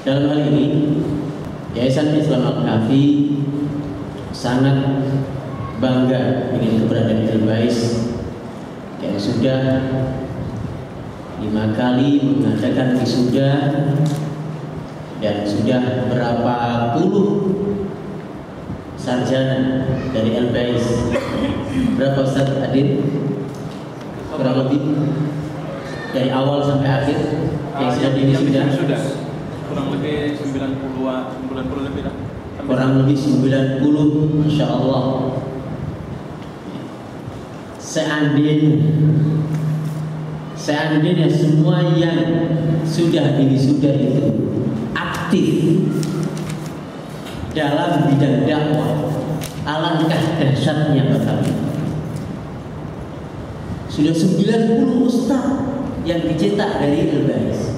Dalam hal ini Yayasan Islam Al-Kahfi sangat bangga dengan keberadaan Elbais yang sudah 5 kali mengadakan wisuda dan sudah berapa puluh sarjana dari Elbais. Berapa Ustaz Adin? Kurang lebih dari awal sampai akhir yang sudah diwisuda? Kurang lebih 90 lebih lah. Kurang lebih 90, Masya Allah. Seandainya semua yang sudah diwisuda itu aktif dalam bidang dakwah, alangkah dahsyatnya kali. Sudah 90 ustaz yang dicetak dari Elbais.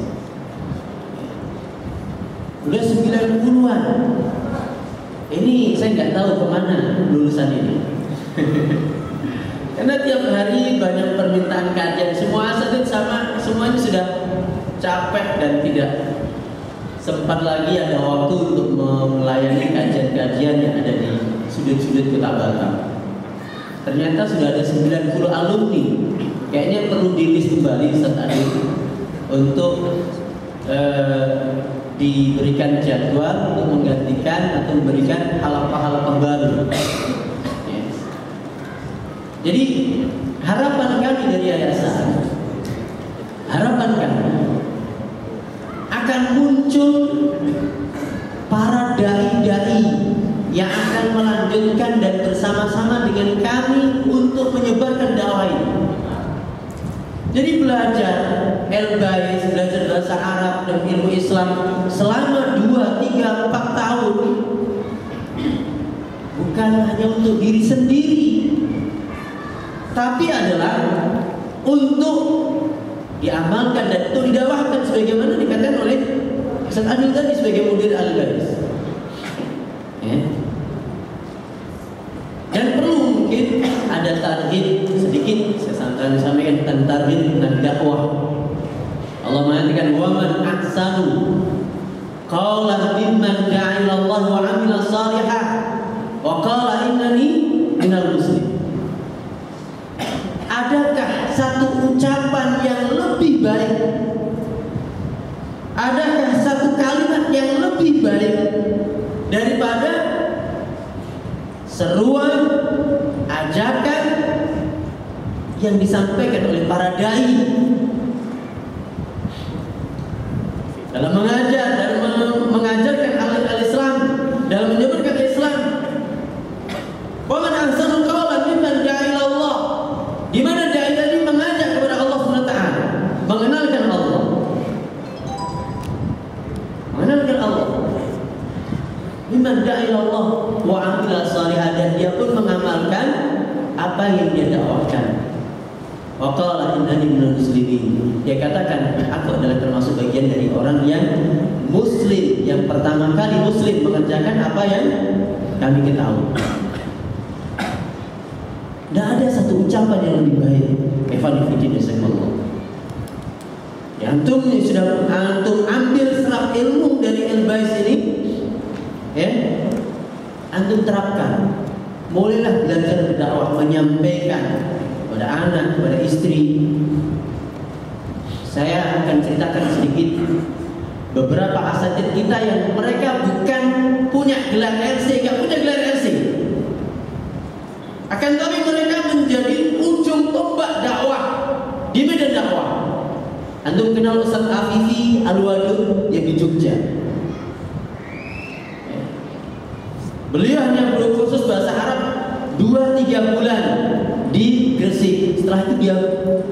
Sudah 90-an. Ini saya nggak tahu kemana lulusan ini. Karena tiap hari banyak permintaan kajian. Semua asatidz sama, semuanya sudah capek dan tidak sempat lagi ada waktu untuk melayani kajian-kajian yang ada di sudut-sudut Kota Batam. Ternyata sudah ada 90 alumni. Kayaknya perlu di-list kembali Ustaz Adil untuk diberikan jadwal untuk menggantikan atau memberikan halaqah-halaqah baru. Jadi harapan kami dari yayasan, harapan kami akan muncul para dai-dai yang akan melanjutkan dan bersama-sama dengan kami untuk menyebarkan dakwah ini. Jadi belajar Elbais, belajar bahasa Arab dan ilmu Islam selama 2, 3, 4 tahun bukan hanya untuk diri sendiri, tapi adalah untuk diamalkan dan untuk didakwahkan sebagaimana dikatakan oleh Ustaz Adil tadi sebagai mudir Elbais. Dan perlu mungkin ada tarhib sedikit, saya sampaikan tentang tarhib dan dakwah. Allah mengatakan wa man ahsanu qawlan mimman da'a ila Allah wa 'amila shalihan wa qala innani minal muslimin. Adakah satu ucapan yang lebih baik? Adakah satu kalimat yang lebih baik daripada seruan, ajakan yang disampaikan oleh para dai dalam mengajar, dalam mengajarkan al-Islam, dalam menyebarkan Islam? Wa man ahsanu qawlan mimman da'a ila Allah. Di mana dai tadi mengajak kepada Allah Subhanahu wa taala, mengenalkan Allah. Mengenalkan Allah. Mimman da'a ila Allah wa 'amila shalihan, dan dia pun mengamalkan apa yang dia dakwahkan. Wa qala innani minal muslimin. Dia katakan, aku adalah termasuk bagian dari orang yang muslim, yang pertama kali muslim mengerjakan apa yang kami ketahui. Tidak ada satu ucapan yang lebih baik. Antum sudah ambil serap ilmu dari Elbais ini, ya, antum terapkan. Mulailah belajar berdakwah, menyampaikan kepada anak, kepada istri. Saya akan ceritakan sedikit beberapa asatidz kita yang mereka bukan punya gelar RC, nggak punya gelar RC. Akan tapi mereka menjadi ujung tombak dakwah di medan dakwah. Antum kenal Ustaz Afifi Al-Wadud yang di Jogja. Beliau hanya berkursus bahasa Arab 2-3 bulan di Gresik. Setelah itu dia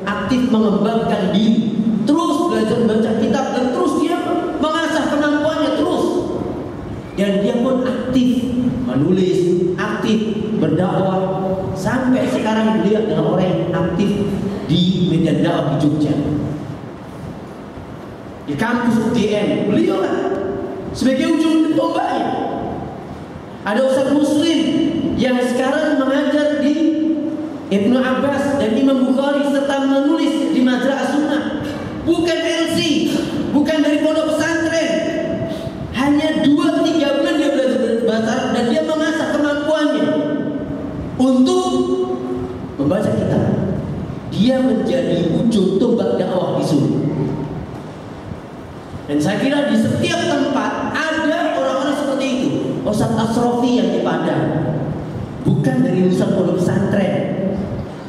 aktif mengembangkan diri, terus belajar baca kitab, dan terus dia mengasah kemampuannya terus. Dan dia pun aktif menulis, aktif berdakwah. Sampai sekarang beliau adalah orang yang aktif di medan dakwah di Jogja. Di kampus UGM, beliau lah sebagai ujung tombaknya. Ada Ustaz Muslim yang sekarang mengajar di Ibnu Abbas dan Imam Bukhari serta menulis di Madrasah Sunnah. Bukan LC, bukan dari pondok pesantren, Dan saya kira di setiap tempat ada orang-orang seperti itu. Ustaz Asrofi yang di Padang, bukan dari lulusan pondok pesantren.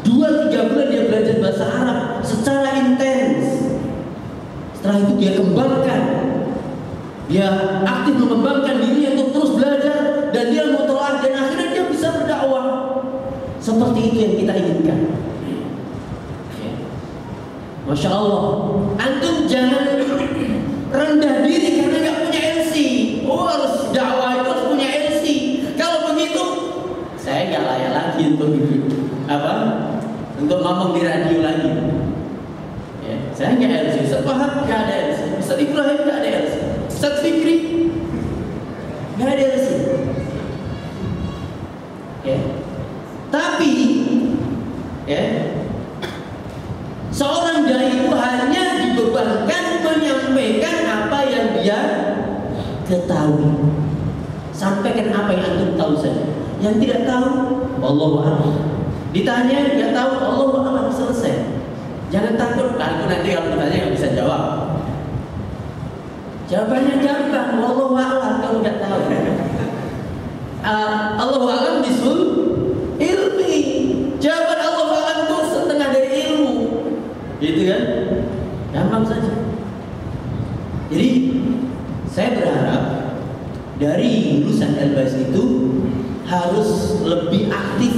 2-3 bulan dia belajar bahasa Arab secara intens. Setelah itu dia kembangkan, dia aktif mengembangkan dirinya untuk terus belajar, dan dia mutolak, dan akhirnya dia bisa berdakwah. Seperti itu yang kita inginkan. Masya Allah, antum jangan rendah diri karena nggak punya LC. Oh, harus dakwah itu harus punya LC. Kalau begitu, saya nggak layak lagi untuk untuk ngomong di radio lagi. Ya, saya nggak LC. Ustaz Wahab nggak ada LC. Ustaz Ibrahim nggak ada LC. Ustaz Fikri nggak ada LC. Ya. Tapi, ya, seorang dai itu hanya dibebankan menyampaikan apa yang dia ketahui. Sampaikan apa yang antum tahu saja. Yang tidak tahu, wallahu a'lam. Ditanya nggak tahu, wallahu a'lam, selesai. Jangan takut, nanti kalau ditanya nggak bisa jawab. Jawabannya gampang, wallahu a'lam kalau nggak tahu. Allahu a'lam bisul ilmi. Jawaban Allahu a'lam itu setengah dari ilmu. Gitu kan? Gampang saja. Jadi saya berharap dari lulusan Elbas itu harus lebih aktif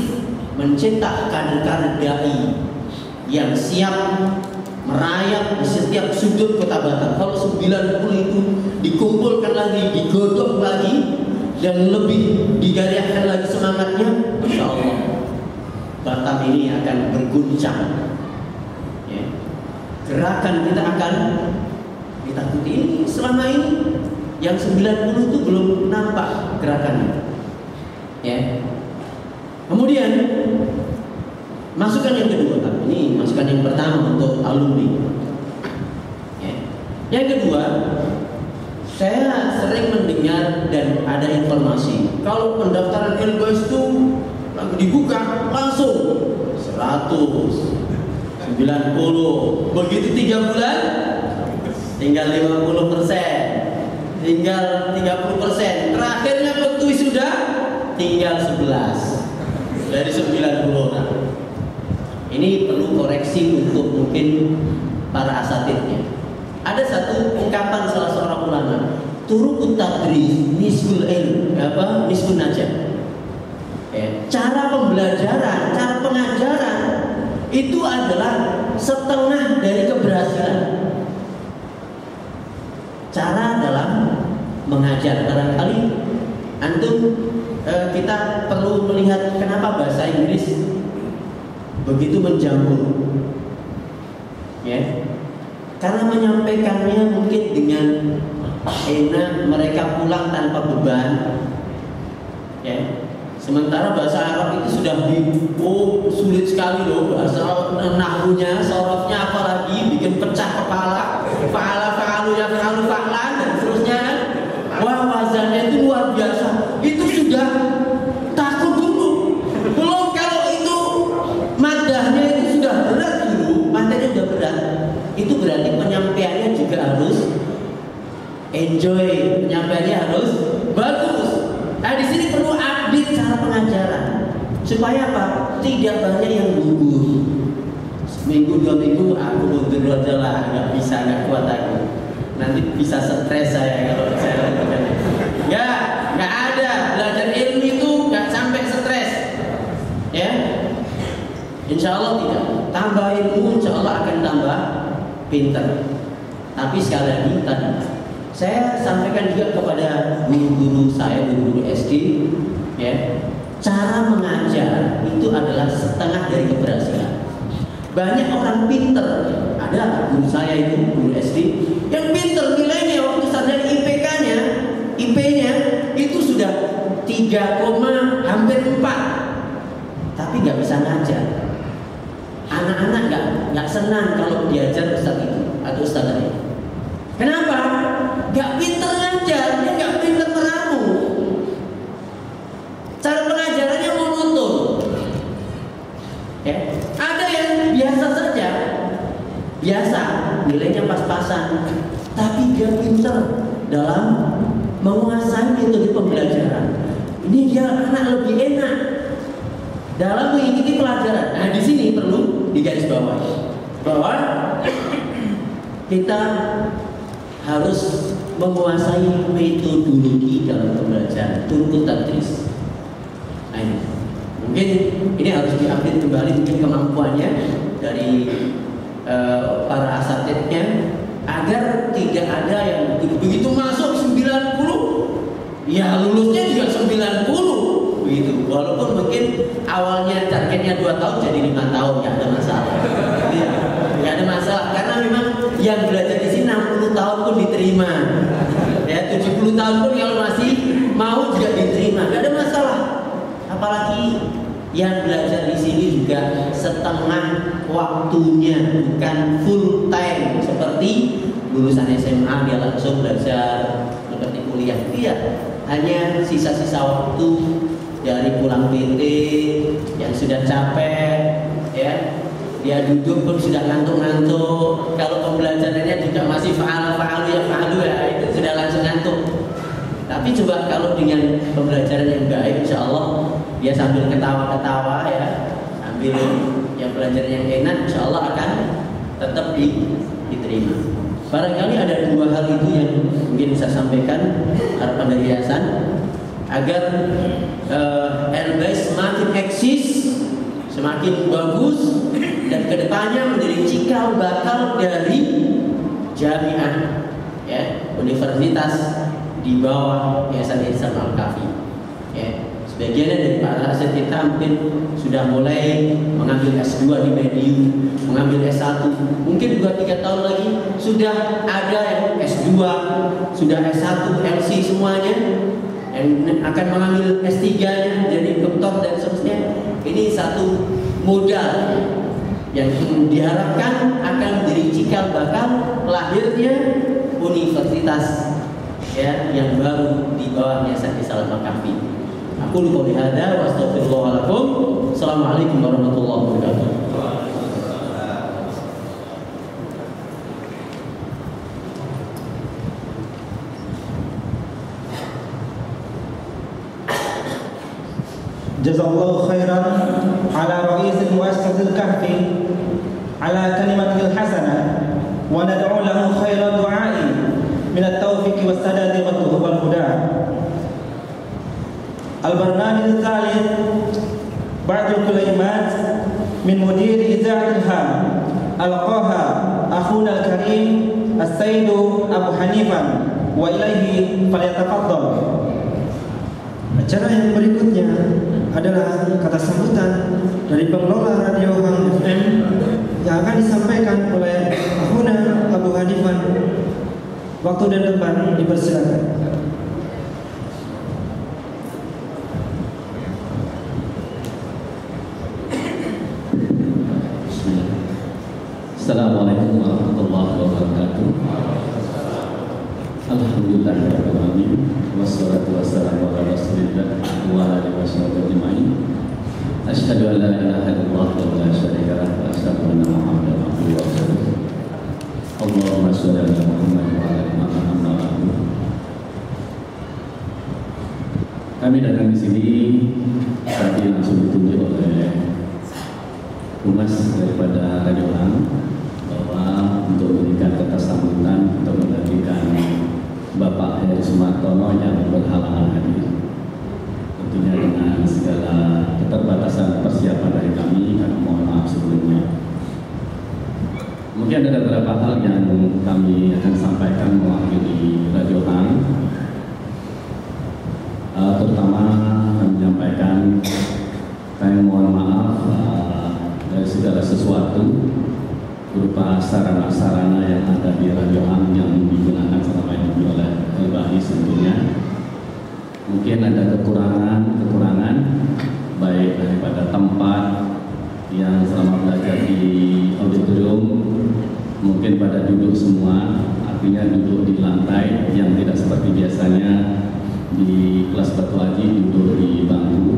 mencetak kader-kader dai yang siap merayap di setiap sudut kota Batam. Kalau 90 itu dikumpulkan lagi, digodok lagi, dan lebih digaliahkan lagi semangatnya, Masya Allah, Batam ini akan berguncang. Ya. Gerakan kita akan ditakuti. Ini selama ini yang 90 itu belum nampak gerakannya. Ya. Kemudian masukan yang kedua, ini masukan yang pertama untuk alumni. Ya. Yang kedua, saya sering mendengar dan ada informasi kalau pendaftaran Elbas itu dibuka langsung 100, 90, begitu 3 bulan tinggal 50%, tinggal 30%, terakhirnya waktu sudah tinggal 11 dari 90 orang. Ini perlu koreksi untuk mungkin para asatidnya. Ada satu ungkapan salah seorang ulama, turukut tadris nisful ilm, nisfun najah. Cara pembelajaran, cara pengajaran itu adalah setengah dari keberhasilan. Cara dalam mengajar, barangkali antum kita perlu melihat kenapa bahasa Inggris begitu menjamur. Ya. Karena menyampaikannya mungkin dengan enak, mereka pulang tanpa beban. Ya. Sementara bahasa Arab itu sudah sulit sekali loh, bahasa nahwunya, sorofnya, apalagi bikin pecah kepala, fa'alu fa'lan dan seterusnya kan. Wah, wazannya itu luar biasa. Itu sudah takut dulu. Belum kalau itu madahnya itu sudah berat dulu, matanya sudah berat. Itu berarti penyampaiannya juga harus enjoy, penyampaiannya harus bagus. Nah, di sini perlu update cara pengajaran supaya apa? Tidak banyak yang gugur. Seminggu 2 minggu aku mundur aja lah, nggak bisa, nggak kuat aku. Nanti bisa stres saya kalau saya lakukan. Nggak ada. Belajar ilmu itu nggak sampai stres. Ya, insya Allah tidak. Tambah ilmu, insya Allah akan tambah pintar. Tapi sekali lagi tadi saya sampaikan juga kepada guru-guru saya, guru-guru SD, ya, cara mengajar itu adalah setengah dari keberhasilan. Banyak orang pinter, ada guru saya itu, guru SD, yang pinter nilainya waktu sarjana IP-nya itu sudah 3, hampir 4, tapi nggak bisa ngajar. Anak-anak nggak senang kalau diajar ustadz itu atau ustadz ini. Kenapa? Gak pinter ngajar, dia gak pinter meramu. Cara pengajarannya monoton. Ya. Ada yang biasa saja, biasa, nilainya pas-pasan, tapi dia pintar dalam menguasai metode pembelajaran. Ini dia anak lebih enak dalam mengikuti pelajaran. Nah, di sini perlu digarisbawahi bahwa kita harus menguasai metodologi dalam pembelajaran, turun tadris. Nah, ini. Mungkin ini harus diupdate kembali mungkin kemampuannya dari para asatidnya agar tidak ada yang begitu masuk 90 ya lulusnya juga 90 begitu. Walaupun mungkin awalnya targetnya 2 tahun jadi 5 tahun, ya ada masalah. Ya, ya ada masalah karena memang yang belajar di sini 60 tahun pun diterima. Ya, 70 tahun pun kalau masih mau juga diterima, gak ada masalah. Apalagi yang belajar di sini juga setengah waktunya, bukan full time seperti lulusan SMA dia langsung belajar seperti kuliah. Dia hanya sisa-sisa waktu dari pulang PT yang sudah capek, ya dia duduk pun sudah ngantuk-ngantuk. Kalau pembelajarannya juga masih faal ya itu sudah langsung ngantuk. Tapi coba kalau dengan pembelajaran yang baik, insya Allah dia sambil ketawa-ketawa ya, sambil yang belajar yang enak, insya Allah akan tetap diterima. Barangkali ada 2 hal itu yang mungkin saya sampaikan harapan dari yayasan agar LBS semakin eksis, semakin bagus dan kedepannya menjadi cikal bakal dari jamiah, ya, universitas di bawah Yayasan Ihsan Al-Kafi. Ya, sebagian dari para aset kita mungkin sudah mulai mengambil S2 di Medium, mengambil S1. Mungkin 2-3 tahun lagi sudah ada yang S2, sudah S1, LC semuanya, yang akan mengambil S3-nya jadi doktor dan seterusnya. Ini satu modal yang diharapkan akan menjadi cikal bakal lahirnya universitas, ya, yang baru di bawah Yayasan Ihsan Al-Kafi. Aku lupa lihada wa astagfirullahaladzim. Assalamualaikum warahmatullahi wabarakatuh. Jazakallahu khairan ala ra'isil muassasatil kahfi ala kalimatil hasanah wa nad'u lahu khairan du'a'i min at-tawfiq was sadad wal huda. Al-barnamij al-thalith ba'dul kalimat min mudir idza'atil ham alqaha akhuna al-karim as-sayyid Abu Hanifan wa ilaihi falyatafaddal. Acara yang berikutnya adalah kata sambutan dari pengelola Radio Hang FM yang akan disampaikan oleh Akhuna Abu Hanifan. Waktu dan tempat dipersilakan. Assalamualaikum warahmatullahi wabarakatuh. Alhamdulillahirabbil alamin wassalatu wassalamu ala rasulillah wa alihi washabihi ajmain. Asyhadu an la ilaha illallah wa la syarika lah wa asyhadu anna Muhammadan abduhu wa rasuluh. Allahumma shalli ala Muhammad wa ala ali Muhammad. Kami datang di sini tadi langsung ditunjuk oleh humas daripada Radio Hang bahwa untuk memberikan kata sambutan untuk menggantikan Bapak Heri Sumartono yang berhalangan hadir. Tentunya dengan segala keterbatasan persiapan dari kami mohon maaf sebelumnya. Mungkin ada beberapa hal yang kami akan sampaikan mewakili Radio Hang. Terutama kami menyampaikan kami mohon maaf dari segala sesuatu berupa sarana-sarana yang ada di Radio Hang yang digunakan selama ini oleh Al-Bahis tentunya. Mungkin ada kekurangan baik daripada tempat yang selama belajar di auditorium mungkin pada duduk semua, artinya duduk di lantai yang tidak seperti biasanya di kelas Batu Haji duduk di bangku.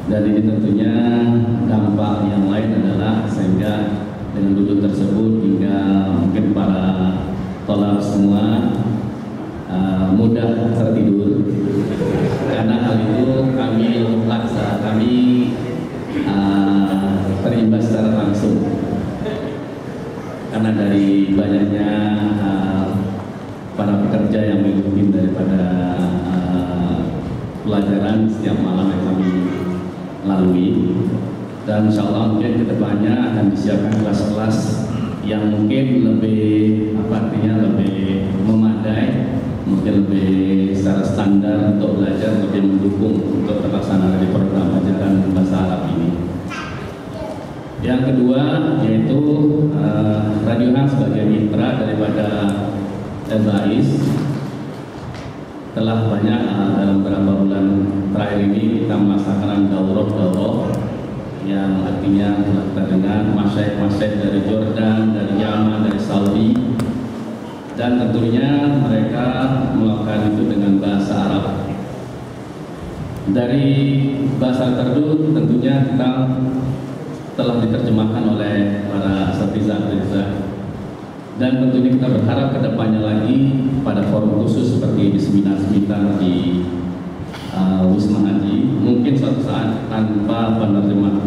Dan ini tentunya dampak yang lain adalah sehingga dengan duduk tersebut hingga mungkin para tolak semua mudah tertidur, karena hal itu kami terimbas secara langsung karena dari banyaknya para pekerja yang mengikuti daripada pelajaran setiap malam yang kami lalui, dan insya Allah mungkin kedepannya akan disiapkan kelas-kelas yang mungkin lebih lebih memadai, mungkin lebih secara standar untuk belajar, lebih mendukung untuk terlaksana dari program ajaran bahasa Arab ini. Yang kedua yaitu Radio Hang sebagai mitra daripada LBAIS telah banyak dalam beberapa bulan terakhir ini kita melaksanakan daurah yang artinya telah kita dengar masyaikh dari Jordan, dari Yaman, dari Saudi, dan tentunya mereka melakukan itu dengan bahasa Arab. Dari bahasa tersebut tentunya kita telah diterjemahkan oleh para asatizah, dan tentunya kita berharap kedepannya lagi pada forum khusus seperti di seminar di Wisma Haji, mungkin suatu saat tanpa penerjemah,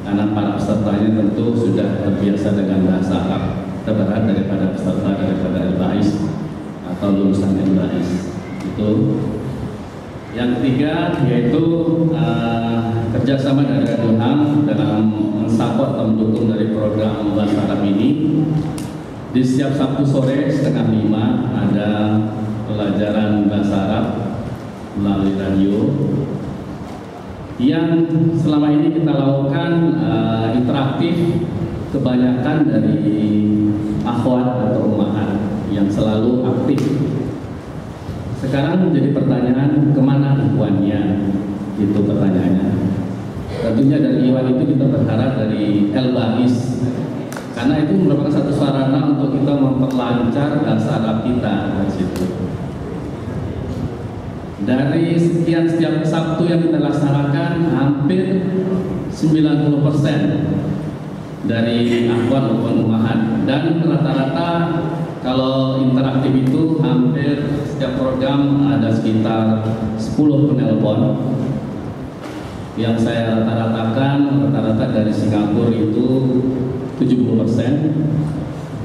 karena para pesertanya tentu sudah terbiasa dengan bahasa Arab. Kita berharap daripada peserta daripada LBAIS atau lulusan LBAIS itu. Yang ketiga yaitu kerjasama dari Radio Hang dalam mensupport atau mendukung dari program bahasa Arab ini. Di setiap Sabtu sore 4:30 ada pelajaran bahasa Arab melalui radio yang selama ini kita lakukan interaktif, kebanyakan dari akhwat atau ummahat yang selalu aktif. Sekarang menjadi pertanyaan, kemana ikhwannya? Itu pertanyaannya. Tentunya dari ikhwan itu kita berharap dari LBAIS, karena itu merupakan satu sarana untuk kita memperlancar bahasa Arab kita di situ. Dari sekian setiap Sabtu yang kita laksanakan, hampir 90% dari akhwat maupun ummahat, dan rata-rata kalau interaktif itu hampir setiap program ada sekitar 10 penelpon. Yang saya rata-ratakan dari Singapura itu 70%,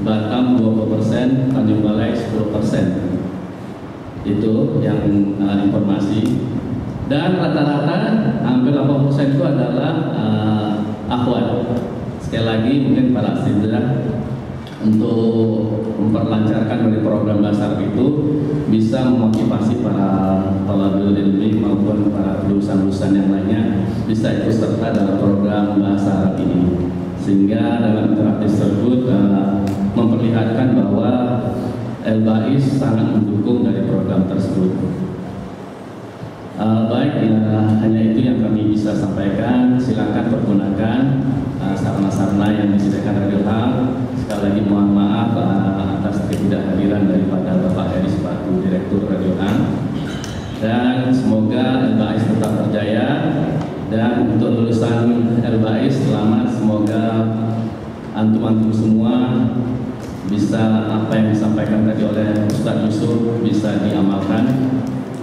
Batam 20%, Tanjung Balai 10%. Itu yang informasi, dan rata-rata hampir 80% itu adalah akhwat. Sekali lagi mungkin para asatidz untuk memperlancarkan dari program bahasa Arab itu bisa memotivasi para talabul ilmi maupun para lulusan-lulusan yang lainnya bisa ikut serta dalam program bahasa Arab ini, sehingga dalam interaktif tersebut memperlihatkan bahwa LBAIS sangat mendukung dari program tersebut. Baik, hanya itu yang kami bisa sampaikan. Silakan pergunakan sarana-sarana yang disediakan Radio Hang. Sekali lagi mohon maaf atas ketidakhadiran daripada Bapak Heri selaku Direktur Radio Hang. Dan semoga LBAIS tetap berjaya. Dan untuk lulusan LBAIS selamat, semoga antum-antum semua bisa apa yang disampaikan tadi oleh Ustadz Yusuf bisa diamalkan.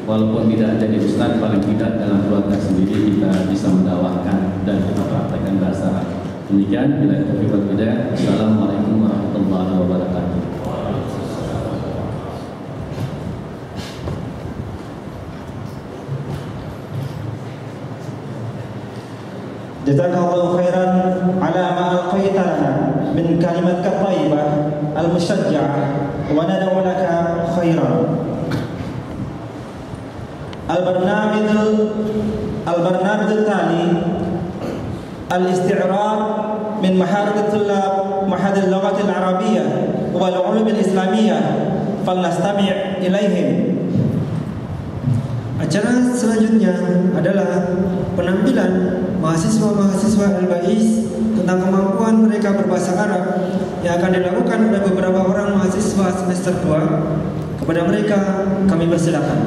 Walaupun tidak jadi Ustadz, paling tidak dalam keluarga sendiri kita bisa mendakwahkan dan kita praktekkan bahasa Arab. Demikian, bila taufiq wal hidayah. Assalamualaikum warahmatullahi wabarakatuh. Jazakallahu khairan ala ma alqaita lana min kalimatika thayyibah al-musyajja'ah wa nad'u laka khairan. البرنامج التالي الاستعراض من محاضر الطلاب معهد اللغة العربية والعلوم الإسلامية فلنستمع إليهم. Acara selanjutnya adalah penampilan mahasiswa-mahasiswa LBAIS tentang kemampuan mereka berbahasa Arab yang akan dilakukan oleh beberapa orang mahasiswa semester 2. Kepada mereka kami persilakan.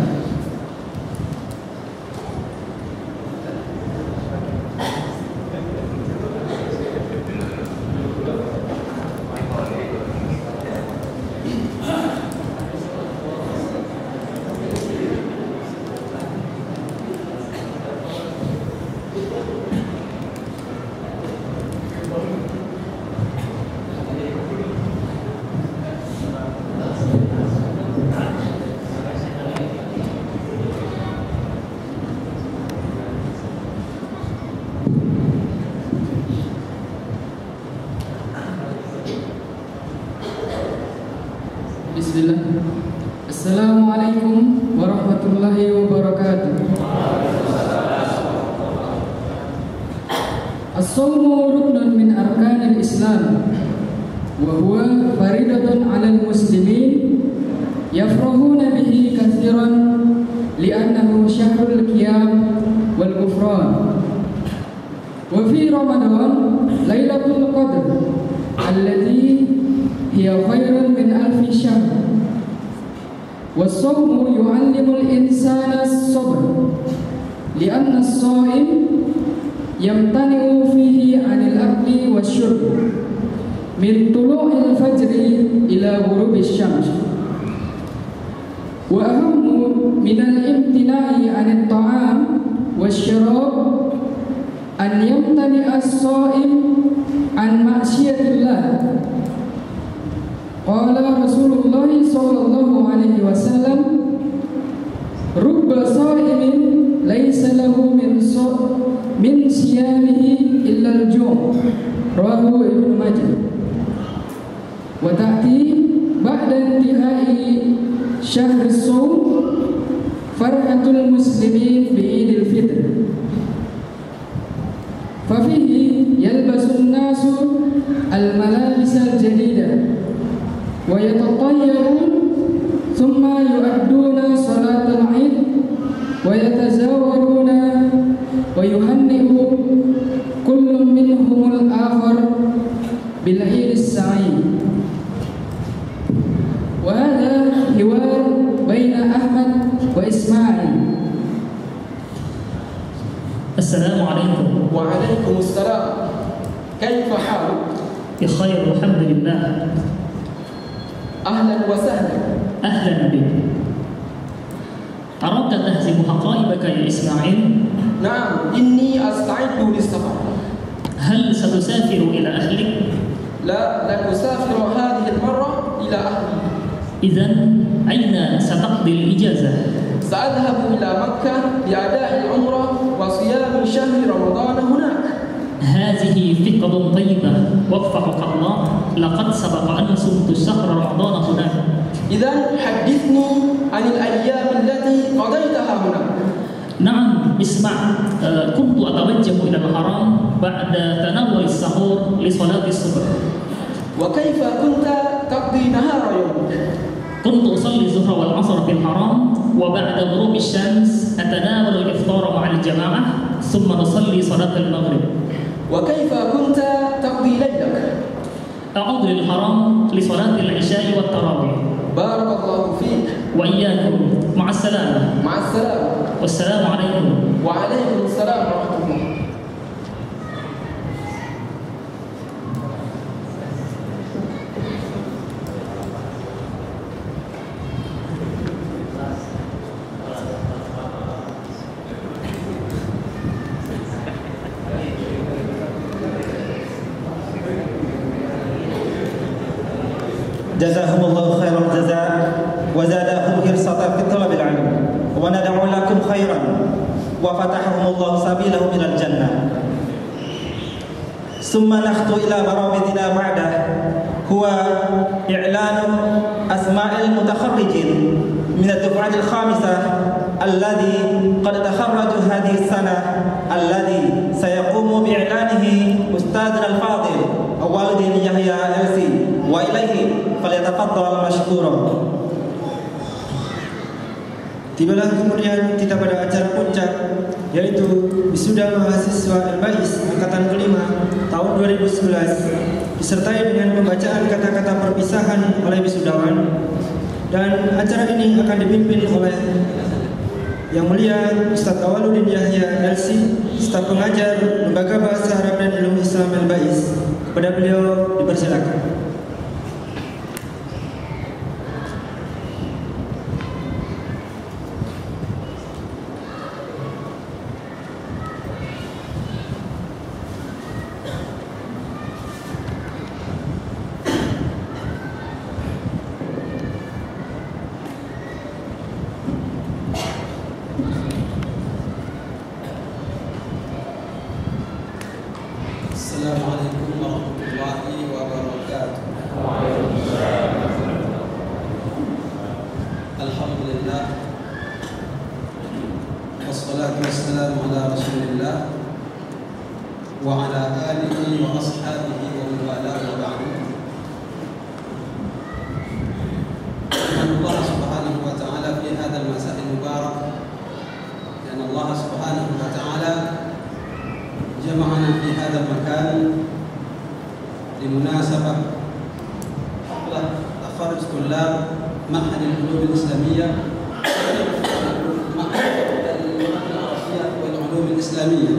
Bismillah. Assalamualaikum warahmatullahi wabarakatuh. As-sawmu ruknun min arkanil Islam wa huwa faridatun 'alal muslimin yafrahuna bihi katsiran li'annahu syahrul qiyam wal ghufran. Wa fi Ramadan Lailatul Qadr allati hiya khairun min alfi syahr. Was-sawmu yu'allimul insana as-sabr li'anna as-sha'im yamtani'u fihi 'anil akli wasyurb min tulu'il fajri ila ghurubish syams. Wa ahammu minal imtina'i 'anit ta'am wasyarab an yamtani'a as-sha'im 'an ma'siyatillah. Qala Rasulullah sallallahu alaihi wasallam, rubba sha'imin laisa lahu min siyamihi illa al-ju'. Rawahu Ibnu Majah. Wa ta'ti ba'da intihai syahr as-shawm farhatul muslimin bi'idil fitr. Fa fihi yalbasu an-nasu al-malabis al-jadida wa yatatayyarun thumma yu'adduna salatal 'id wa yatazawaruna wa yuhanni'u kullun minhumul akhar bil 'id as-sa'id. Wa hadha hiwar baina Ahmad wa Ismail. Assalamualaikum. Waalaikumsalam. Kaifa haluk? Bikhair, alhamdulillah. Ahlan wa sahlan. Ahlan bik. Aradta tahzimu haqaibaka ya Ismail? Naam, inni asta'iddu lis-safar. Hal satusafiru ila ahlik? La, lan usafiru hadhihi al-marra ila ahli. Idzan aina sataqdi al-ijazah? سأذهب إلى مكة لأداء العمرة وصيام شهر رمضان هناك. هذه فكرة طيبة وفقك الله. لقد سبق أن صمت شهر رمضان هناك. إذن حدثني عن الأيام التي قضيتها هناك. نعم اسمع، كنت أتوجه إلى الحرم بعد تناول السحور لصلاة الصبح. وكيف كنت تقضي نهار يومك؟ كنت أصلي الظهر والعصر في الحرم، وبعد غروب الشمس أتناول الإفطار مع الجماعة، ثم نصلي صلاة المغرب. وكيف كنت تقضي ليلك؟ أعود للحرم لصلاة العشاء والتراويح. بارك الله فيك. وإياكم. مع السلامة. مع السلامة. والسلام عليكم. وعليكم السلام ورحمة الله. Jazakumullahu khairal jazaa wa zadahum hirsatan fi talabil ilm wa nad'u lakum khairan wa fatahahumullahu sabilahum ilal jannah. Summa nakhtu ila barawidina ba'dah huwa i'lanu asma'il mutakharrijin min ad-duf'atil khamisah alladhi qad takharraju hadhihi as-sanah alladhi sayaqumu bi'ilanihi ustadzuna al-fadil Awwaluddin Yahya LC wa ilaihi falyatafaddal mashkura. Tibalah kemudian kita pada acara puncak, yaitu wisuda mahasiswa Al-Bais angkatan kelima tahun 2011, disertai dengan pembacaan kata-kata perpisahan oleh wisudawan. Dan acara ini akan dipimpin oleh Yang Mulia Ustaz Awwaluddin Yahya LC, staf pengajar Lembaga Bahasa Arab dan Ilmu Islam Al-Bais. Kepada beliau dipersilakan. Assalamualaikum warahmatullahi wabarakatuh. نحمد الله سبحانه وتعالى في هذا المساء المبارك لأن الله سبحانه وتعالى جمعنا في هذا المكان لمناسبة حفلة تخرج طلاب معهد العلوم الإسلامية والعلوم الإسلامية.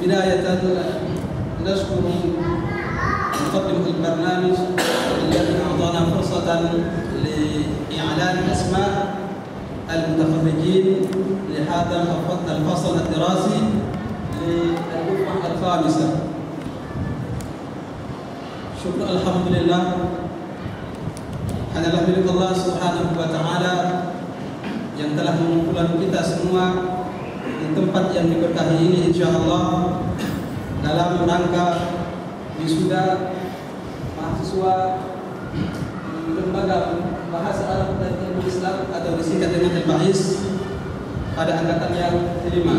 بداية نشكر مقدم البرنامج الذي أعطانا فرصة لإعلان أسماء المتخرجين لهذا الفصل الدراسي للدفعة الخامسة. شكر الحمد لله hanyalah milik Allah Subhanahu wa Ta'ala yang telah mengumpulkan kita semua di tempat yang diberkahi ini, insyaallah dalam rangka wisuda mahasiswa lembaga bahasa Arab dan ilmu Islam atau disingkat dengan Al-Ba'is pada angkatan yang kelima.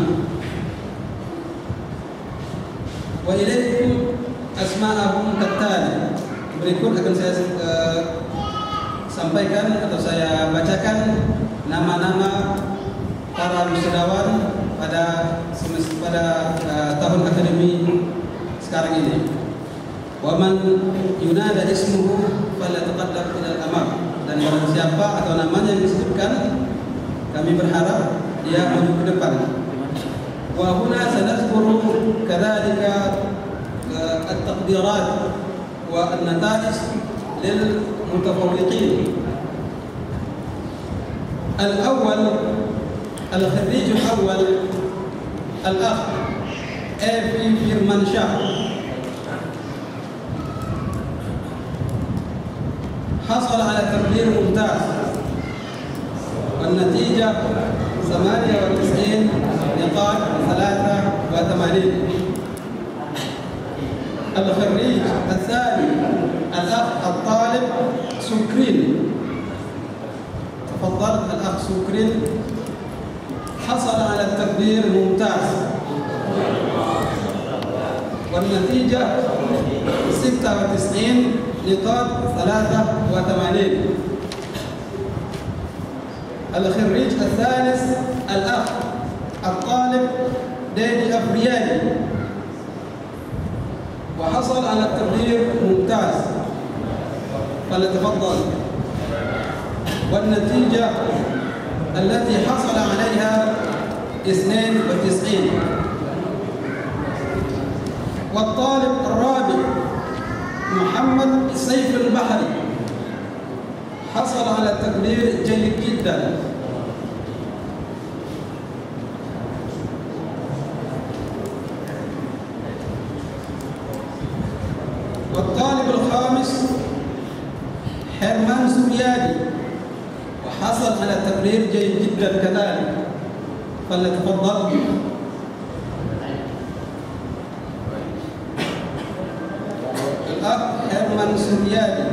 Wa ilaikum asma'ahum kattali. Berikut akan saya sampaikan atau saya bacakan nama-nama para wisudawan pada tahun akademi sekarang ini. Wa man yunada ismuhu falyataqaddam ila al-amam. Dan barang siapa atau namanya yang disebutkan, kami berharap dia maju ke depan. Wa huna sanadhkuru kadzalika at-taqdirat wa an-nata'ij lil mutafawwiqin. Al-awwal al-kharij al-awwal al-akh Evi Firmansyah حصل على تقدير ممتاز والنتيجة 98 نقاط 83. الخريج الثاني الأخ الطالب سكرين، تفضل الأخ سكرين، حصل على التقدير ممتاز والنتيجة 96 نقاط 83. الخريج الثالث الأخ الطالب ديدي أفرياني وحصل على التقدير ممتاز، فليتفضل. والنتيجة التي حصل عليها 92. والطالب الرابع محمد سيف البحري حصل على تقدير جيد جدا. والطالب الخامس حرمان سورياني وحصل على تقدير جيد جدا كذلك، فليتفضل. الأخ حرمان سورياني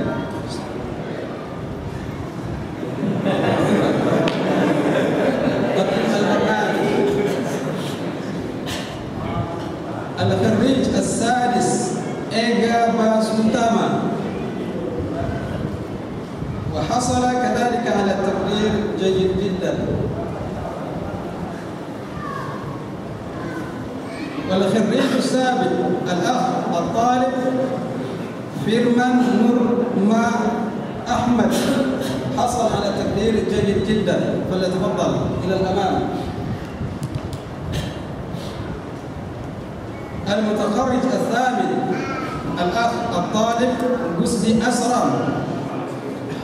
الخريج السادس إيجا باسوتاما وحصل كذلك على تقدير جيد جدا. والخريج السابق الأخ الطالب فيرمان نورما أحمد حصل على تقدير جيد جدا، فليتفضل إلى الأمام. المتخرج الثامن الأخ الطالب قسدي أسرم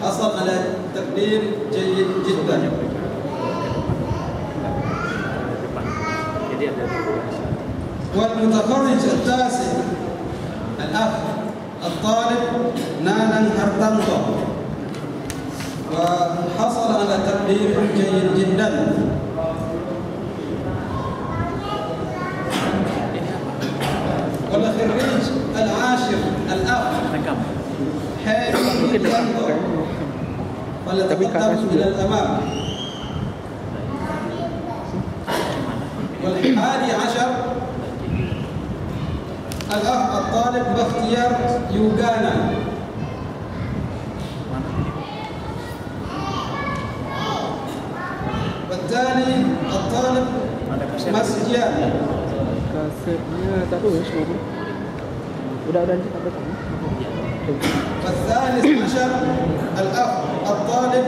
حصل على تقدير جيد جدا. والمتخرج التاسع الأخ الطالب نانا هرتنطو وحصل على تقدير جيد جدا. والخريج العاشر الأخ حامد ينظر فليتقدم إلى الأمام. والحادي عشر الأخ الطالب باختيار يوغانا. والثاني الطالب مسجد. Kasetnya tak tahu semua. Udah lanjut apa tadi? والثالث عشر الأخ الطالب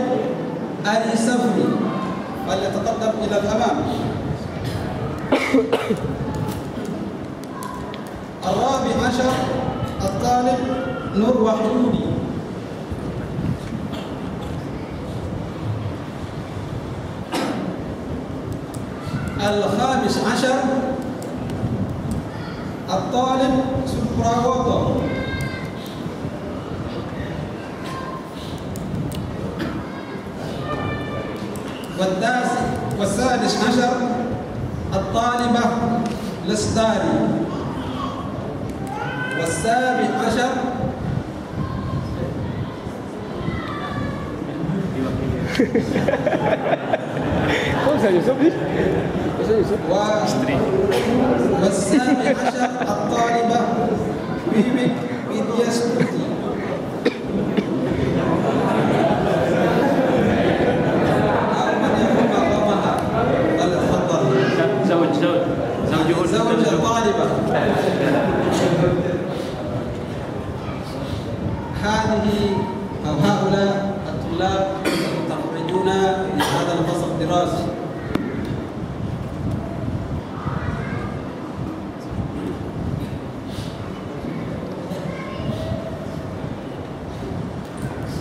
علي سفري، فليتقدم إلى الأمام. الرابع عشر الطالب نور وحدودي. الخامس عشر الطالب سبراوتو. والسادس عشر الطالبة لسداري. والسابع عشر والسابع عشر الطالبة بيبك بيدياسكوتي. زوج الطالبة. هذه أو هؤلاء الطلاب المتخرجون من هذا الفصل الدراسي.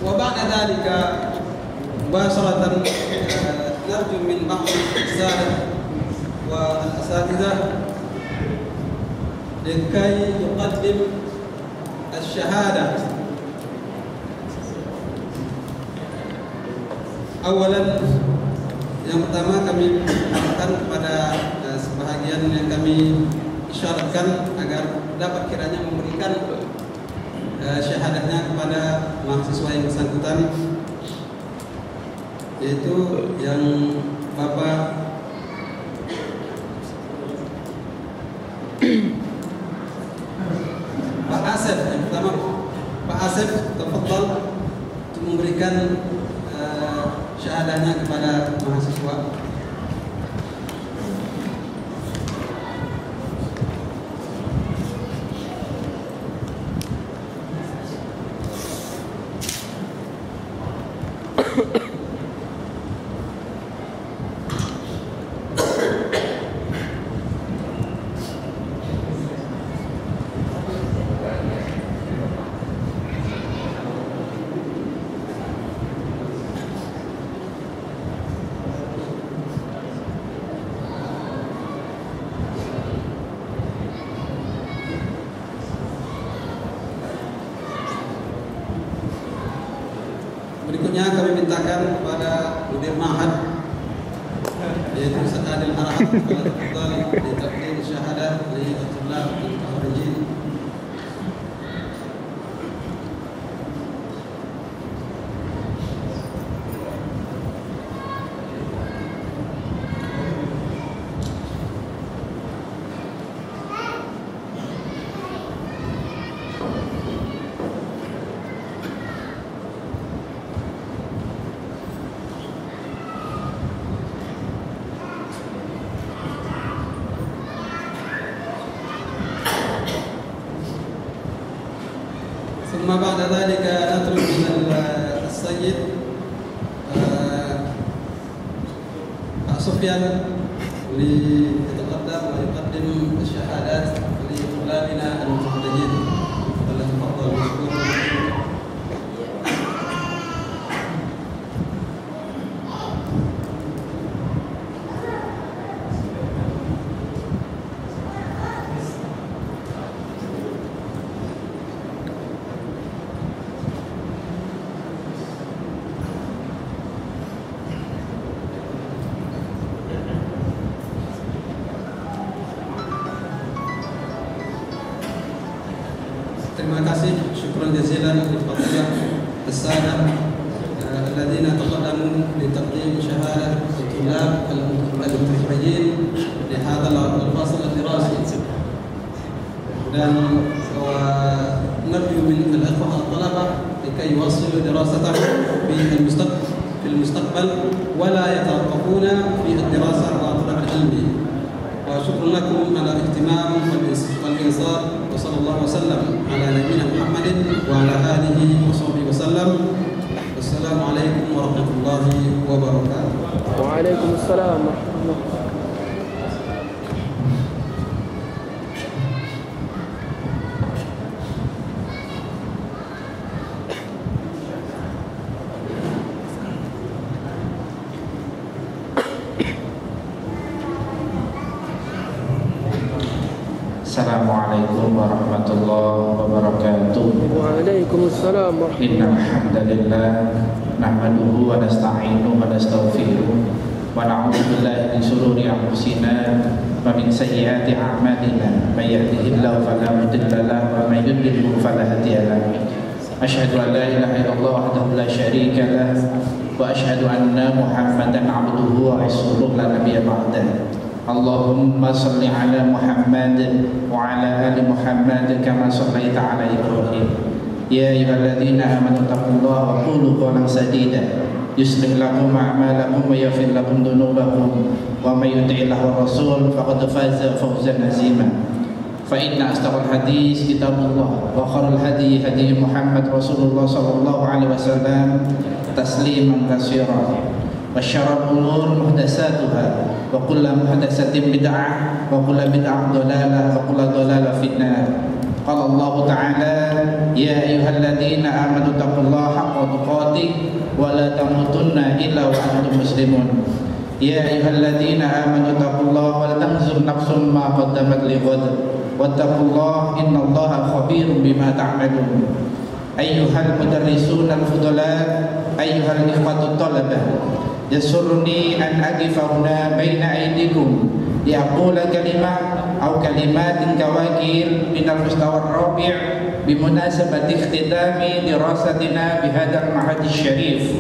وبعد ذلك مباشرة نرجو من بعض الأساتذة والأساتذة لكي يقدم الشهادة. Awalan, yang pertama kami akan kepada sebahagian yang kami isyaratkan agar dapat kiranya memberikan syahadatnya kepada mahasiswa yang bersangkutan, yaitu yang Bapak Pak Asep. Yang pertama Pak Asep, tafadhal untuk memberikan syahadahnya kepada mahasiswa. Berikutnya kami mintakan kepada Mudir Ma'had, yaitu Ustaz Adil Arham, di takdim syahadat li tulab al-kharijin. ثم بعد ذلك نطلب من السيد Pak Sufyan ليتقدم ويقدم الشهادات لطلابنا المتخرجين. فليتفضل مشكورا. Terima kasih, syukran jazilan kepada as-sadah alladziina taqaddamu li taqdim syahadat tulab al-mukharrajin di hadzal al-fasl ad-dirasi. dan نرجو من الأخوة الطلبة لكي يواصلوا دراستهم في المستقبل ولا يتوقفون في الدراسة وطلب العلم. وشكرا لكم على الاهتمام والإنصات، وصلى الله وسلم على نبينا محمد وعلى آله وصحبه وسلم. السلام عليكم ورحمة الله وبركاته. وعليكم السلام ورحمة الله. Assalamualaikum warahmatullahi wabarakatuh. Waalaikumsalam warahmatullahi wabarakatuh. Innal hamdalillah nahmaduhu wa nasta'inuhu wa nastaghfiruh wa na'udzu billahi min shururi anfusina wa min sayyiati a'malina. May yahdihillahu fala mudilla lahu wa may yudlil fala hadiya lahu. Asyhadu an la ilaha illallah wahdahu la syarika lahu wa asyhadu anna Muhammadan 'abduhu wa rasuluhu la nabiyya ba'dahu. Allahumma salli ala Muhammad wa ala ali Muhammad kama sallaita ala Ibrahim. Ya ayyuhalladzina amanu taqullaha wa qulu qawlan sadida yuslih lakum a'malakum wa yaghfir lakum dhunubakum wa may yuti'illah wa rasul faqad faza fawzan azima. Fa inna asdaqal hadis kitabullah wa khairul hadi hadi Muhammad Rasulullah sallallahu alaihi wasallam tasliman katsiran. Wa syarrul umur muhdatsatuha wa kullu muhdatsatin bid'ah wa kullu bid'ah dhalalah wa kullu dhalalah finnar. Qala Allah Ta'ala ya ayyuhalladzina amanu taqullaha haqqa tuqatih wa la tamutunna illa wa antum muslimun. Ya ayyuhalladzina amanu taqullaha wal tanzur nafsum ma qaddamat lighad wattaqullaha innallaha khabirum bima ta'malun. Ayyuhal mudarrisun al-fudala ayyuhal ikhwatut talabah yasurruni an aqifa huna baina aydikum liaqula kalimah aw kalimatin kawakir min al-mustawa ar-rabi' bimunasabati ikhtitami dirasatina bihadzal ma'had asy-syarif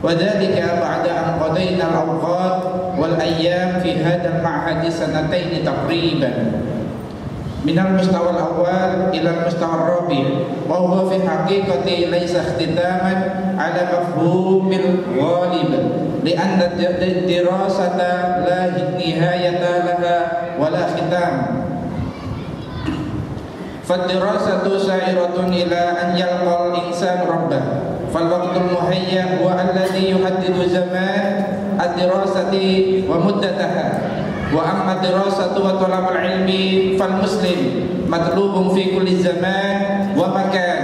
wa dzalika ba'da an qadayna al-awqat wal ayyam fi hadzal ma'had sanatayn taqriban min al-mustawa al-awwal ila al-mustawa ar-rabi' wa huwa fi haqiqati laysa ikhtitaman ala mafhumil ghalib li'anna dirasata la nihayata laha wa la khitam. Fadirasatu sa'iratun ila an yalqa al-insan rabbah fal waqtul muhayya huwa alladhi yuhaddidu zaman ad-dirasati wa muddataha. Wa amma dirasatu wa talabul ilmi fal muslim matlubun fi kulli zaman wa makan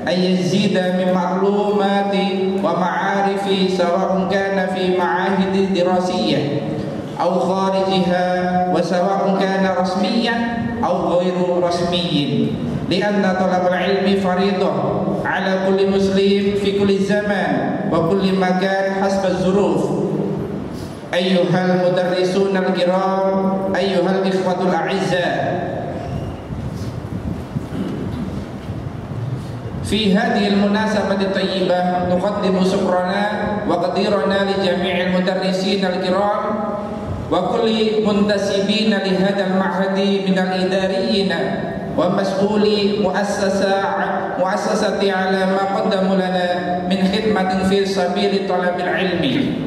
ay yazida min ma'lumati wa ma'arifi sawa'un kana fi ma'ahid dirasiyyah aw kharijiha wa sawa'un kana rasmiyyan aw ghairu rasmiyyin lianna talabul ilmi fariidah ala kulli muslim fi kulli zaman wa kulli makan hasba dzuruf. Ayyuhal mudarrisun al-kiram ayyuhal ikhwatul a'izza fi hadhihi al-munasabati at-tayyibah nuqaddimu syukrana wa qadirana li jami'il mudarrisin al-kiram wa kulli muntasibina li hadzal ma'hadi min al-idariyyin wa mas'uli muassasati ala ma qaddamu lana min khidmatin fi sabili talabil ilmi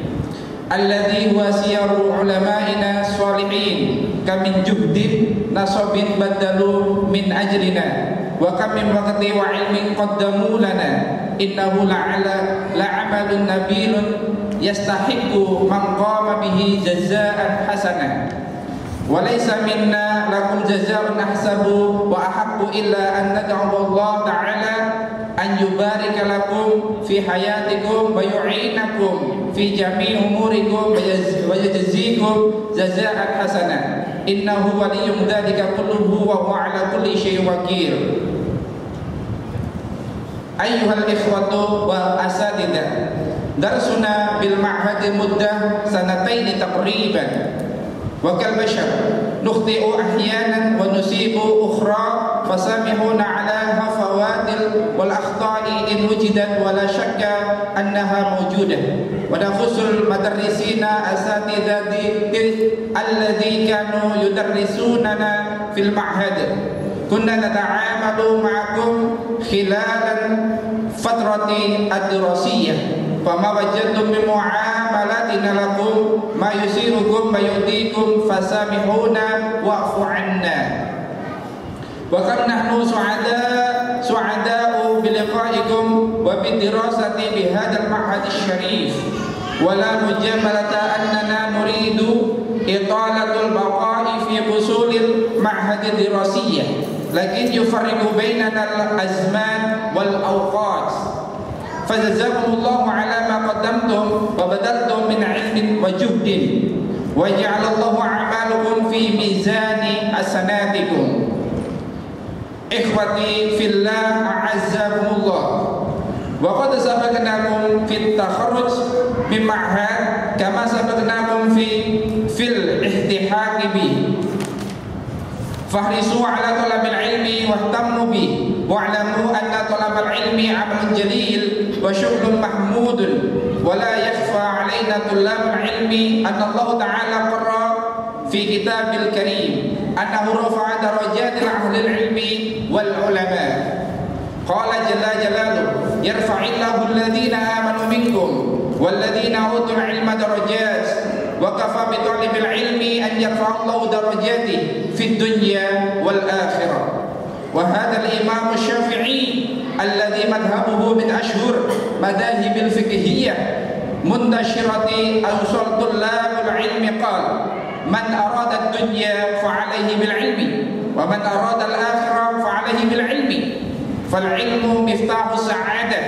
alladhi huwa siyaru ulama'ina sholihin kamin juhdin nasabin badalu min ajlina wa kam min waqti wa ilmin qaddamu lana innahu la'amalun nabilun yastahiqu man qama bihi jazaa'an hasanah wa laysa minna lakum jazaa'un ahsabu wa ahaqqu illa an nad'u Allah ta'ala an yubarika lakum fi hayatikum wa yu'inakum fi jami' umurikum wa yajzikum jazaa'an hasanah innahu waliyyun dzalika kulluhu wa huwa 'ala kulli syai'in wakil. Ayyuhal ikhwatu wa asatidzah darsuna bil ma'had muddah sanatayn taqriban wa kal bashar nukhti'u ahyanan wa nusibu ukhra fasamihuna 'ala hafawatil wal akhta'i in wujidat wa la syakka annaha mawjudah wa nakhusul madarrisina asatidati alladhi kanu yudarrisunana fil ma'had kunna nata'amalu ma'akum khilalan fatrati ad-dirasiyah fama wajadtum min mu'amalatina lakum ma yusirukum ma yu'tikum fasamihuna wa'fu 'anna wa kam nahnu su'ada'u bi liqa'ikum wa bi dirasati bi hadzal ma'had asy-syarif wa la mujamalata annana nuridu italatul baqa'i fi fusulil ma'had ad-dirasiyah lakin yufarriqu bainana al-azman wal awqat fajazakumullahu ala ma qaddamtum wa badaltum min ilmin wa juhdin wa ja'alallahu a'malukum fi mizani hasanatikum. Ikhwati fillah a'azzakumullah, wa qad sabaqnakum fit takharruj min ma'had kama sabaqnakum fil ihtihaq bihi fahrisu ala talabil ilmi wahtammu bihi wa'lamu anna talabal ilmi 'amalun jalil wa syughlun mahmudun wa la yakhfa 'alaina tulabul ilmi anna Allah ta'ala qarra fi kitabil karim annahu rafa'a darajatil ahlil ilmi wal ulama qala jalla jalaluhu yarfa'illahu alladhina amanu minkum walladhina utul ilma darajat wa kafa bi talibil ilmi an yarfa'allahu darajatihi fid dunya wal akhirah wa hadha al-imam asy-Syafi'i alladhi madhhabuhu min ashhur madahibil fiqhiyyah muntashirati awsal tullabul ilmi qala man arada ad-dunya fa 'alayhi bil ilmi wa man arada al-akhirah fa 'alayhi bil ilmi fal ilmu miftahu sa'adah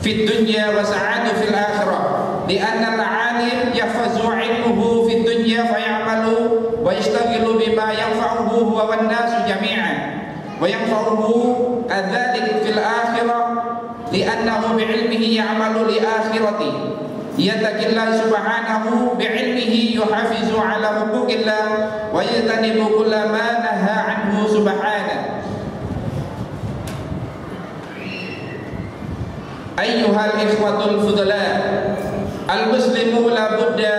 fid dunya wa sa'adu fil akhirah li'anna al-'alim yahfazu 'ilmuhu fid dunya fa ya'malu wa yashtaghilu bima yanfa'uhu huwa wan nasu jami'an wa yanfa'uhu adzalik fil akhirah li'annahu bi'ilmihi ya'malu li akhirati yattaqillah subhanahu bi'ilmihi yuhafizu ala huquqillah wa yajtanibu kulla ma naha anhu subhanahu. Ayyuhal ikhwatul fudala, al-muslimu la budda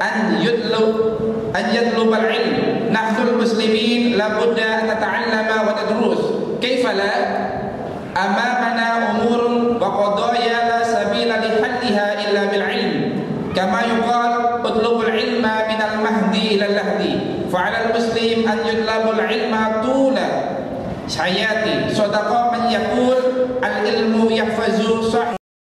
an yatlub al-ilm. Nahnu al-muslimin la budda an nata'allama wa nadrus. Kaifa la? Amamana umurun wa qadaya la sabila li halliha illa bil ilm. Kama yuqal utlubul ilma min al-mahdi ila al-lahdi. Fa'ala al-muslim an yutlabul ilma tula hayati. Sadaqa man yakun